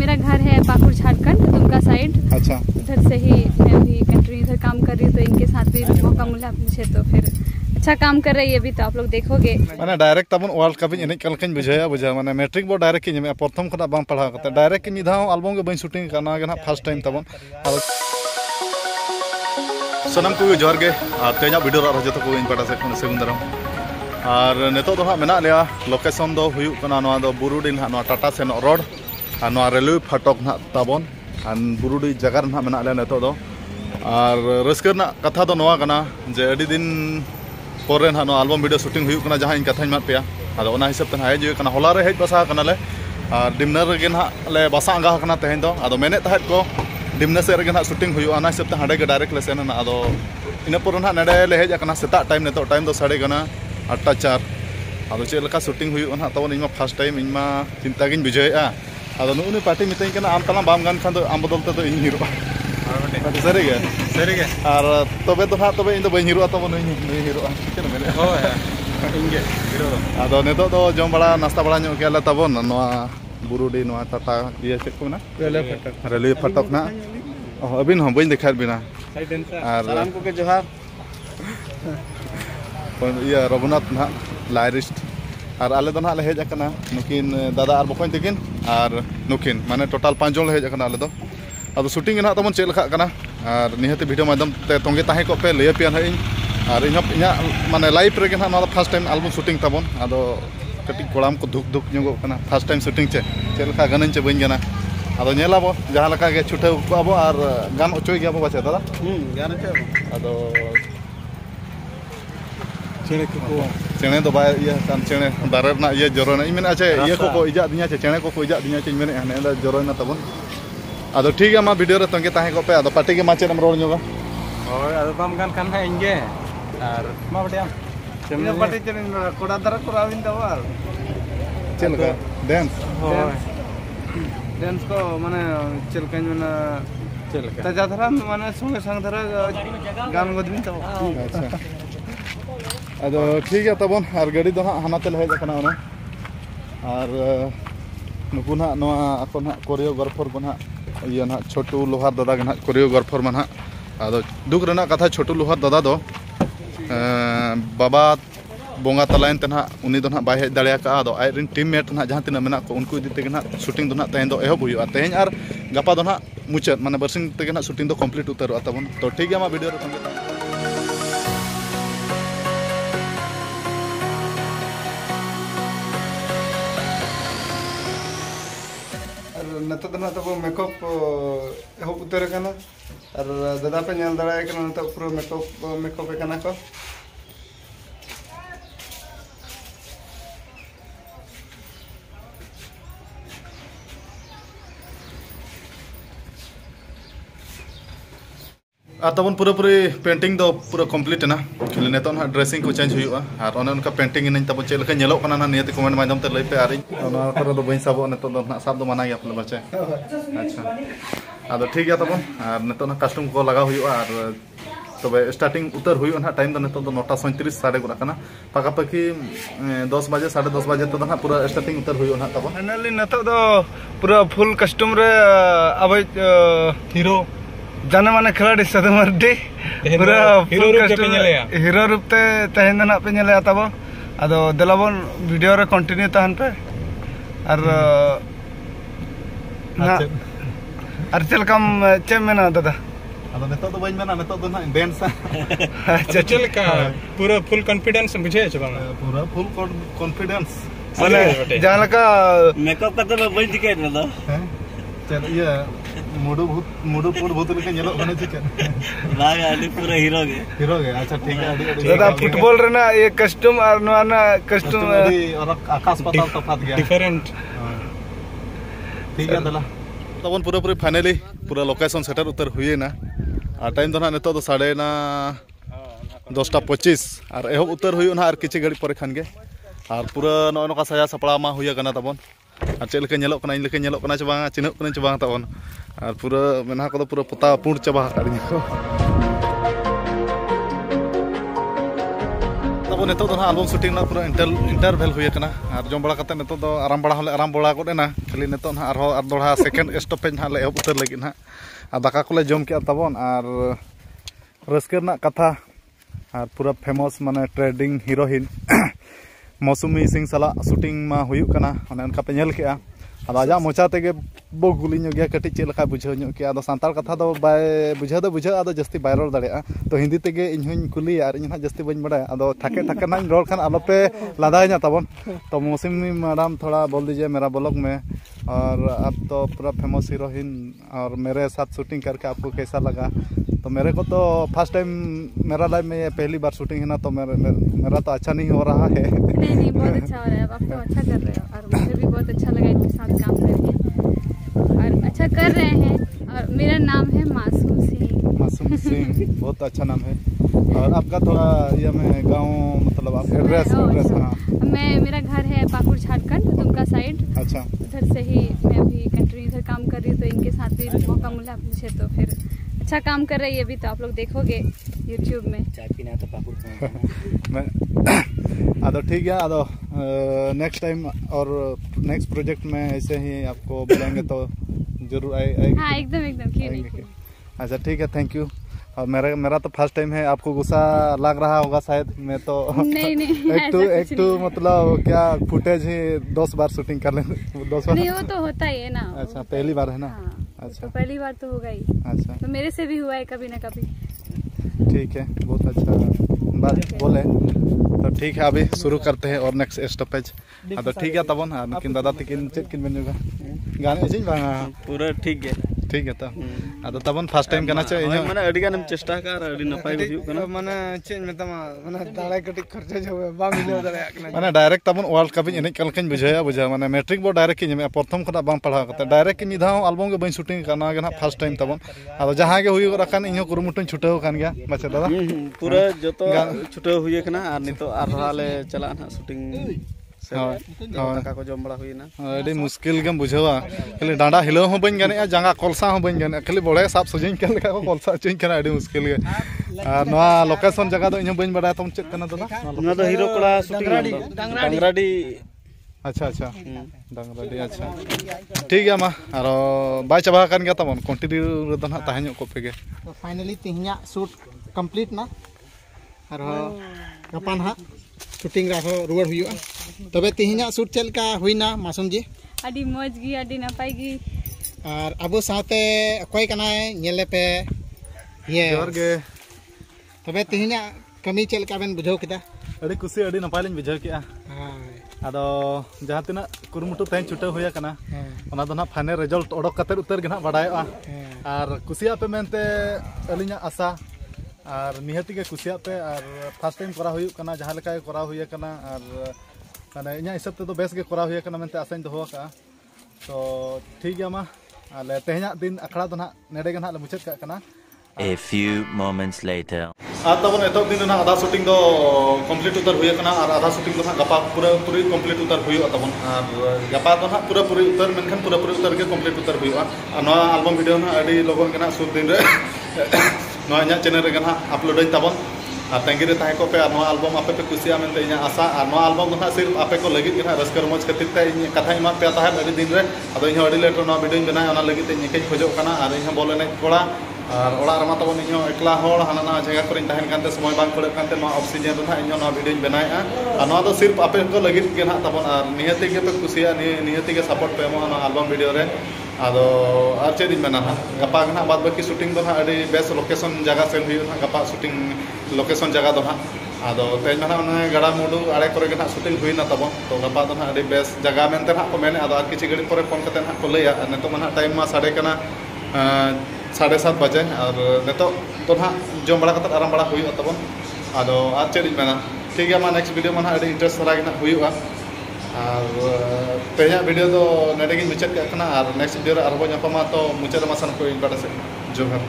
मेरा घर है पाकुड़ झारखंड दुमका साइड। अच्छा, उधर से ही मैं भी कंटिन्यू इधर काम कर रही हूँ, तो इनके साथ भी मौका मिला मुझे, तो फिर अच्छा काम कर रही है अभी, तो आप लोग देखोगे। माने डायरेक्ट तब वर्ल्ड कप इन कल बुझा माने मैट्रिक बो डायरेक्ट प्रथम खना बांग पढ़ा करते डायरेक्ट मी धाव एल्बम के बई शूटिंग करना के ना फर्स्ट टाइम तब सनम को जोर के और तेजा वीडियो रा जो को इन पटा से सेगुन दाराम और नेतो दो मेना लिया लोकेशन दो हुयु कना नवा दो बुरुडी ना टाटा सेन रोड और नवा रेलवे फाटक ना ताबन और बुरुडी जगह ना मेना लिया नेतो दो और रस्कर ना कथा दो नवा कना जे अडी दिन पोरे ना एल्बम वीडियो शूटिंग हुयु कना जहां इन कथा इन मत पे आदो ओना हिसाब तन हाय जो कना होला रे हेज बसा कना ले और डिमनर रे ना ले बसा आंगा कना तहेन दो आदो मेने तहत को डिमना से ना शूटिंग हुई आना हिसाब हाड़े के डायरेक्ट ले सेना आदो इन पर ना नडे ले हेज कना सेता टाइम नेतो टाइम दो साढ़े कना 8:04 आदो चेलका शूटिंग हुई ना तब इन फर्स्ट टाइम इन चिंता गिन बुझेआ आदो नुनी पार्टी मितई कना आम तला बाम गान खान दो आम बदल ते इन हिरो सरी गे और तबे तो हाँ तबे इन दो बई हिरो तब नुई हिरो चेन मेने होय इंगे हिरो आदो नेतो दो जम बड़ा नाश्ता बड़ा ᱧᱚᱜ गेला तब नोआ बुरुडी नोआ टाटा ये चेक को ना रेलवे फाटक ना अबिन हम बइन देखा बिना और सालाम को के जोहार ये रघुनाथ ना लाइरिस्ट और आले दो ना ले हेज अकना नुकिन दादा और बकन तकिन और नुकिन माने टोटल 5 जन ले हेज अकना आले दो अब शूटिंग ना तमन चेल लखा कना और निहते वीडियो माध्यम ते तंगे ताहे को पे लय पिया इन और इन माने लाइव रे ना फर्स्ट टाइम एल्बम शूटिंग तबन आदो कटी कोड़ाम को धुक धुक ᱧᱚᱜᱚᱜ कना फर्स्ट टाइम शूटिंग चे चेलका गनन चे बइन गना आदो नेलाबो जहां लका के छुटे को आबो और गान ओचोय गया बो बाचे दादा गान ओचोय आदो चेने दो बाय ये कान चेने दारे ना ये जरोना इ मेना छे ये को इजा दिया छे चेने को इजा दिया छे मेने हने जरोना तबन आदो ठीक है मा वीडियो रे तंगे ताहे को पे आदो पार्टी के माचे नम रोड ᱧᱚᱜᱟ होय आदो तम गान खान है इंगे और मा बटियाम चेने पार्टी चेने कोड़ा दरा कोराविन दवार चेलका डांस डांस को माने चेलका माने चेलका तजा धरा माने संगे संग धरा गान गदबिन तब अच्छा आदो ठीक है तबन और गाड़ी दो हाना तेल हेज कना ओना और नुकु ना नोआ अको ना कोरियोग्राफर को ना ये ना छोटू लोहार दादा के ना कोरियोग्राफर मन आदो दुख रेना कथा छोटू लोहार दादा दो बाबा बोंगा तलाइन तना उनी दो ना बाय हेज दाड़िया का आदो आई रिन टीममेट ना जहां तिना मेना को उनको इदी तेगे ना शूटिंग दो ना तेन दो एहब हुई तेन और गपा दो ना मुचाद माने बरसिंग तेगे ना शूटिंग दो कंप्लीट उतर तबन तो ठीक है मा वीडियो रे तंगे नतो दना तब मेकअप एहब उतर कना और दादा पे नेल दाड़ा कना नतो पूरा मेकअप कना को तबन पूरा पूरी पेंटिंग दो पूरा कंप्लीट ना खाली नेतो ना ड्रेसिंग को चेंज हुआ और उनका पेंटिंग इन तब चेल का नेलो कना ना नियत कमेंट माध्यम ते लई पे आरी ओना पर दो बइन साबो नेतो दो ना साब दो मना गया अपने बच्चे अच्छा आदो ठीक है तबन और नेतो ना कस्टम को लगा हुआ और तबे स्टार्टिंग उतर हुआ ना टाइम दो नेतो दो 9:37 साढ़े गुना कना पाका पाकी 10 बजे 10:30 बजे तो ना पूरा स्टार्टिंग उतर हुआ ना तब फाइनली नेतो दो पूरा फुल कस्टम रे अब हीरो जाने माने खिलाड़ी सदम मर्दी पूरा हीरो रूप ते तहन ना पे नेले तब आदो देलाबन वीडियो रे कंटिन्यू तहन पे और ना और चलकम चे मेना दादा आदो नेतो दो बइन मेना नेतो दो ना डांस अच्छा चलका पूरा फुल कॉन्फिडेंस बुझे छ बांगा पूरा फुल कॉन्फिडेंस माने जहां लका मेकअप का तो बइन दिखे दादा हैं चल ये मुडू पूर भूत लेके नेलो बने चिकन लाग आली पूरा हीरो के अच्छा ठीक है दादा फुटबॉल रे ना ये कस्टम और ना कस्टम और आकाश पाताल तफात गया डिफरेंट ठीक है दादा तबन पूरा पूरी फाइनली पूरा लोकेशन सेटर उतर हुए ना और टाइम दो ना नेतो दो 10:25 और एहब उतर हुई ना और किछि घड़ी पर खान के और पूरा नका साया सपड़ा मा हुई कना तबन और चेल के नेलो कना इन लेके नेलो कना च बांगा चिन्ह कना च बांगा तबन और पूरा मेना को पूरा पता पुंड चबा काड़ी को तब नितो एल्बम शूटिंग पूरा इंटरवेल हुई और जम बड़ा करते नितो आराम बड़ा हले आराम बड़ा गना खाली नितो और दोड़ा सेकेंड स्टॉपेज ना ले एहब उतर लगे ना दाका को जम के तबन और रस्कर कथा और पूरा फेमस माने ट्रेडिंग हिरोइन मौसुमी सिंह सला शूटिंग मा हुयुकना उनका पे नेल के आज मोचा तेगे बो गुली गया कटी चेलका बुझे के सानताल कथा दो बाय बुझे आदो जस्ती बाय रोड दाड़े तो हिंदी तेगे इन कुली और इन जस्ती बन बड़ा आदो ठाके ठाके ना रोड खान आलोपे लादा तबन तो मौसमी मैडम थोड़ा बोल दीजिए मेरा ब्लॉग में और आप तो पूरा फेमस हीरोइन और मेरे साथ शूटिंग करके आपको कैसा लगा। तो मेरे को तो फर्स्ट टाइम मेरा लाइफ में ये पहली बार शूटिंग है ना, तो मेरा तो अच्छा नहीं हो रहा है। नहीं बहुत अच्छा हो रहा है, आप तो अच्छा कर रहे हो और मुझे भी बहुत अच्छा लगा इनके साथ काम करके और अच्छा कर रहे हैं। और मेरा नाम है मासूम सिंह। मासूम सिंह बहुत अच्छा नाम है। और आपका थोड़ा ये में गांव मतलब आप एड्रेस हाँ। मेरा घर है पाकुड़ झारखंड दुमका साइड। अच्छा, उधर से ही मैं अभी कंटिन्यू इधर काम कर रही हूँ, तो इनके साथ भी मौका मिला मुझे, तो फिर अच्छा काम कर रही है अभी, तो आप लोग देखोगे यूट्यूब में। चाय पीना तो पाकुड़ अदो ठीक है, अदो नेक्स्ट टाइम और नेक्स्ट प्रोजेक्ट में ऐसे ही आपको बुलाएंगे तो जरूर आए। हाँ एकदम क्यों नहीं। अच्छा ठीक है, थैंक यू। और मेरा तो फर्स्ट टाइम है, आपको गुस्सा लग रहा होगा शायद। मैं तो नहीं एक टू मतलब क्या फुटेज ही 10 बार शूटिंग कर लेंगे। 10 बार नहीं, वो तो होता ही है ना। अच्छा, पहली बार है ना। हाँ, अच्छा तो पहली बार तो होगा ही। अच्छा, तो मेरे से भी हुआ है कभी ना कभी। ठीक है, बहुत अच्छा बात बोले। तो ठीक है, अभी शुरू करते हैं और नेक्स्ट स्टॉपेज। तो ठीक है तब किन दादा तकिन चेक किन बन गाने जी पूरा ठीक है। ठीक है तो तब फर्स्ट टाइम करना चाहिए माने अड़ी गानम चेष्टा कर अड़ी नपाय हुयु कना माने चेंज मेतमा माने दाड़ा कटी खर्चा जो बा मिलो दाड़ा कना माने डायरेक्ट तब वर्ल्ड कप इन कलकन बुझा माने मैट्रिक बो डायरेक्ट की प्रथम खना बां पढ़ा करते डायरेक्ट की मिधाव एल्बम के बन शूटिंग करना गे ना फर्स्ट टाइम तब अब जहां के हुई रखन इन कुरुमुटन छुटाव कान गया बच्चा दादा पूरा जतो छुटाव हुई कना और नितो आरहाले चला ना शूटिंग दाका को जम बड़ा हुई ना अड़ी मुश्किल गम बुझावा खाली डांडा हिलो हो बन गने जंगा कोलसा हो बन गने खाली बड़े साब सजिन के लेका को कोलसा चुइन कना अड़ी मुश्किल गे और नवा लोकेशन जगह दो इन बन बड़ा तुम चेक कना दादा ना तो हीरो कोला शूटिंग डांगराडी। अच्छा डांगराडी। अच्छा ठीक है मा और बाय चाबा कान गया तमन कंटिन्यू रे ना ताहन को पेगे तो फाइनली तिहिया शूट कंप्लीट ना और गपा ना शूटिंग रहो रुआड़ हुआ। तबे तिहिया शूट चलका हुईना मासूम जी अड़ी मौज गी अड़ी नपाय गी और अब साथे अकोय कनाय नेले पे ये जोर गे। तबे तिहिया कमी चलका बेन बुझाव किदा अड़ी खुशी अड़ी नपाय लिन बुझाव किया। आदो जहां तना कुरुमुटु तेन छुटाव हुया कना ओना दो ना फाइनल रिजल्ट ओडक कते उतर गे ना बाडायआ और खुशिया पे मेनते अलिना आशा और निहती के कुसिया पे और फर्स्ट टाइम करा हुई कना जहां लेका करा हुई कना और माने इना हिसाब ते तो बेस के करा हुई कना मेनते आसाइन दो का। तो ठीक गया मा आले तेहना दिन अखड़ा दो ना नेडे गे ना ले मुचाद का कना। A few moments later तब एतो दिन ना आधा शूटिंग दो कंप्लीट उतर हुई कना और आधा शूटिंग दो ना गपा पूरी कंप्लीट उतर हुई तब और गपा दो ना पूरी उतर मेनखान पूरी उतर के कंप्लीट उतर हुई और नवा एल्बम वीडियो ना अडी लोगन के ना सुर दिन रे नवा इना चैनल रे ना अपलोड तबन और तेंगी रे ताहे को पे नवा एल्बम आपे पे कुसिया मेनते इना आशा और नवा एल्बम ना सिर्फ आपे को लगी के ना रस्कर मौज खातिर ते इन कथा इमा पे ताहे अडी दिन रे अदो इन अडी लेटर नवा वीडियो बनाय ओना लगी ते इनके खोजो कना और इन बोल ने कोड़ा और ओड़ा रमा तबन इन एकला होड़ हाना ना जगह पर तहन कानते समय बांग पड़े कानते नवा ऑक्सीजन रे ना इन नवा वीडियो बनाया और नवा तो सिर्फ आपे को लगी के ना तबन और निहती के पे कुसिया निहती के सपोर्ट पे एमो ना एल्बम वीडियो रे आदो और चेद मेना ना गपा ना बाद बाकी शूटिंग दो ना अडी बेस्ट लोकेशन जगह सेन हुई ना गपा शूटिंग लोकेशन जगह दो ना आदो तेज ना गड़ा मुडू आड़े करे ना शूटिंग हुई ना तब तो गपा दो ना अडी बेस्ट जगह मेनते ना को मेने आदो और किछि घड़ी पर फोन करते ना को लैया नेतो ना टाइम मा साढ़े कना 7:30 बजे और नेतो तो ना जम बड़ा करते आराम बड़ा हुई तब आदो और चेद मेना ठीक है मा नेक्स्ट वीडियो मा अडी इंटरेस्ट धरा ना हुआ और तेजा वीडियो तो नेडे मुचाद और नेक्स्ट वीडियो रे आरबो तो मुचाद मासन को इन से जोहार।